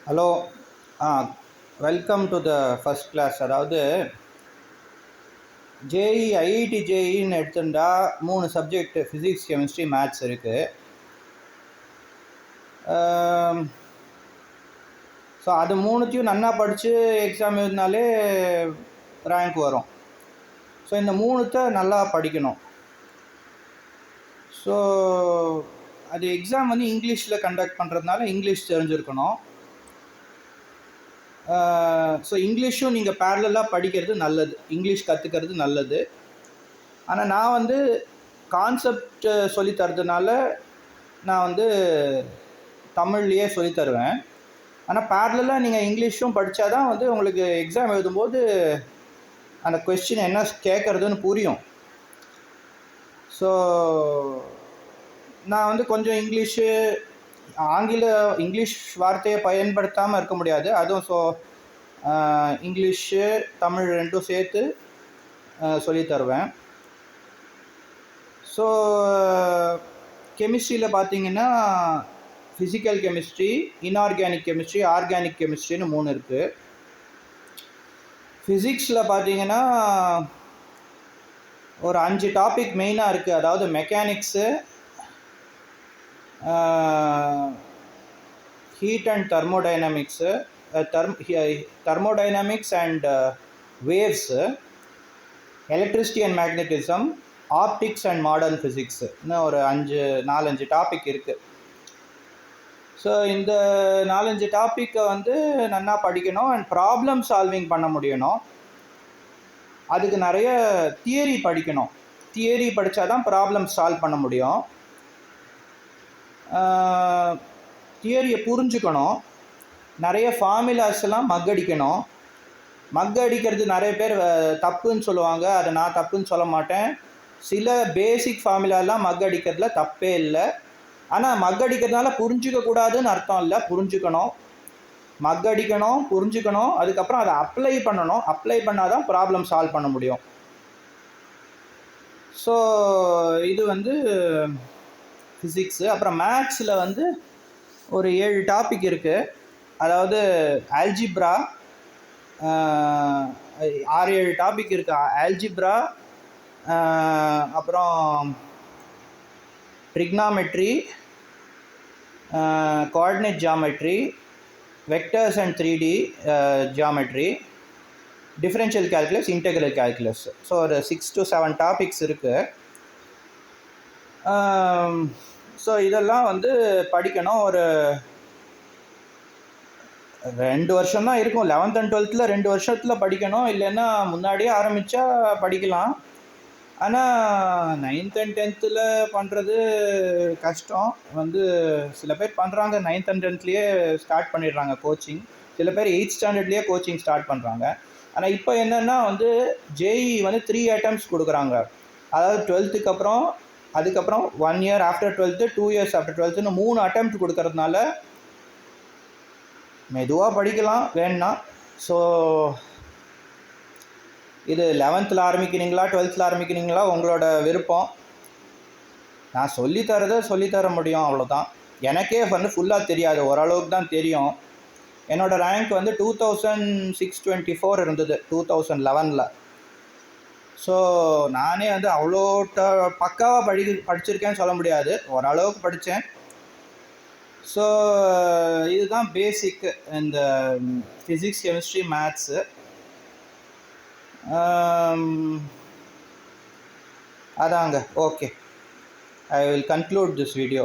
Hello. Ah welcome to the first class. அதாவது JEE IIT ஜேஇன்னு எடுத்துட்டா 3 சப்ஜெக்ட் ஃபிசிக்ஸ், கெமிஸ்ட்ரி, மேத்ஸ் இருக்குது. So அது மூணுத்தையும் நன்னா படித்து எக்ஸாம் எழுதினாலே ரேங்க் வரும். ஸோ இந்த மூணுத்தை நல்லா படிக்கணும். ஸோ அது எக்ஸாம் வந்து இங்கிலீஷில் கண்டக்ட் பண்ணுறதுனால இங்கிலீஷ் தெரிஞ்சிருக்கணும். ஸோ இங்கிலீஷும் நீங்கள் பேரலாக படிக்கிறது நல்லது, இங்கிலீஷ் கற்றுக்கிறது நல்லது. ஆனால் நான் வந்து கான்செப்ட் சொல்லி தரதுனால நான் வந்து தமிழ்லேயே சொல்லி தருவேன். ஆனால் பேரலாக நீங்கள் இங்கிலீஷும் படித்தா தான் வந்து உங்களுக்கு எக்ஸாம் எழுதும்போது அந்த கொஸ்டின் என்ன கேட்குறதுன்னு புரியும். ஸோ நான் வந்து கொஞ்சம் இங்கிலீஷ் வார்த்தையை பயன்படுத்தாமல் இருக்க முடியாது. அதுவும் ஸோ இங்கிலீஷு தமிழ் ரெண்டும் சேர்த்து சொல்லி தருவேன். ஸோ கெமிஸ்ட்ரியில் பார்த்தீங்கன்னா physical chemistry, inorganic chemistry, organic கெமிஸ்ட்ரின்னு 3 இருக்குது. ஃபிசிக்ஸில் பார்த்தீங்கன்னா ஒரு 5 டாபிக் மெயினாக இருக்குது. அதாவது mechanics, heat and thermodynamics, thermodynamics and waves, electricity and magnetism, optics and modern physics, இன்னும் ஒரு 4-5 டாபிக் இருக்குது. ஸோ இந்த 4-5 டாப்பிக்கை வந்து நல்லா படிக்கணும் அண்ட் ப்ராப்ளம் சால்விங் பண்ண முடியணும். அதுக்கு நிறைய தியரி படிக்கணும். தியரி படித்தா தான் ப்ராப்ளம் சால்வ் பண்ண முடியும். தியரியை புரிஞ்சுக்கணும். நிறைய ஃபார்முலாஸ் எல்லாம் மக்கடிக்கணும். மக்கடிக்கிறது நிறைய பேர் தப்புன்னு சொல்லுவாங்க. அதை நான் தப்புன்னு சொல்ல மாட்டேன். சில பேசிக் ஃபார்முலாலாம் மக்கடிக்கிறதுல தப்பே இல்லை. ஆனால் மக்கடிக்கிறதுனால புரிஞ்சிக்கக்கூடாதுன்னு அர்த்தம் இல்லை, புரிஞ்சுக்கணும். மக்கடிக்கணும், புரிஞ்சுக்கணும், அதுக்கப்புறம் அதை அப்ளை பண்ணணும். அப்ளை பண்ணால் தான் ப்ராப்ளம் சால்வ் பண்ண முடியும். ஸோ இது வந்து ஃபிசிக்ஸு. அப்புறம் மேத்ஸில் வந்து ஒரு 7 டாபிக் இருக்குது. அதாவது ஆல்ஜிப்ரா, 6-7 டாபிக் இருக்குது. ஆல்ஜிப்ரா, அப்புறம் trigonometry, coordinate geometry, vectors and 3D geometry, differential calculus, integral calculus. So ஒரு 6 to 7 டாபிக்ஸ் இருக்குது. ஸோ இதெல்லாம் வந்து படிக்கணும். ஒரு 2 வருஷம் தான் இருக்கும். 11th and 12th 2 வருஷத்தில் படிக்கணும். இல்லைன்னா முன்னாடியே ஆரம்பித்தா படிக்கலாம். ஆனால் 9th and 10th பண்ணுறது கஷ்டம். வந்து சில பேர் பண்ணுறாங்க, 9th and 10th ஸ்டார்ட் பண்ணிடுறாங்க கோச்சிங். சில பேர் 8th standardலேயே கோச்சிங் ஸ்டார்ட் பண்ணுறாங்க. ஆனால் இப்போ என்னென்னா வந்து ஜேஇ வந்து 3 attempts கொடுக்குறாங்க. அதாவது 12th அப்புறம், அதுக்கப்புறம் 1 year after 12th, 2 years after 12th 3 attempt கொடுக்கறதுனால மெதுவாக படிக்கலாம் வேணும்னா. ஸோ இது 11th ஆரம்பிக்கிறீங்களா 12th ஆரம்பிக்கிறீங்களா உங்களோட விருப்பம். நான் சொல்லித்தர முடியும், அவ்வளோதான். எனக்கே வந்து ஃபுல்லாக தெரியாது, ஓரளவுக்கு தான் தெரியும். என்னோடய ரேங்க் வந்து 2624 இருந்தது 2011. ஸோ நானே வந்து அவ்வளோ பக்காவாக படிச்சிருக்கேன்னு சொல்ல முடியாது, ஓரளவுக்கு படித்தேன். ஸோ இதுதான் பேசிக் இந்த ஃபிசிக்ஸ், கெமிஸ்ட்ரி, மேத்ஸு. அதாங்க. Okay, I will conclude this video.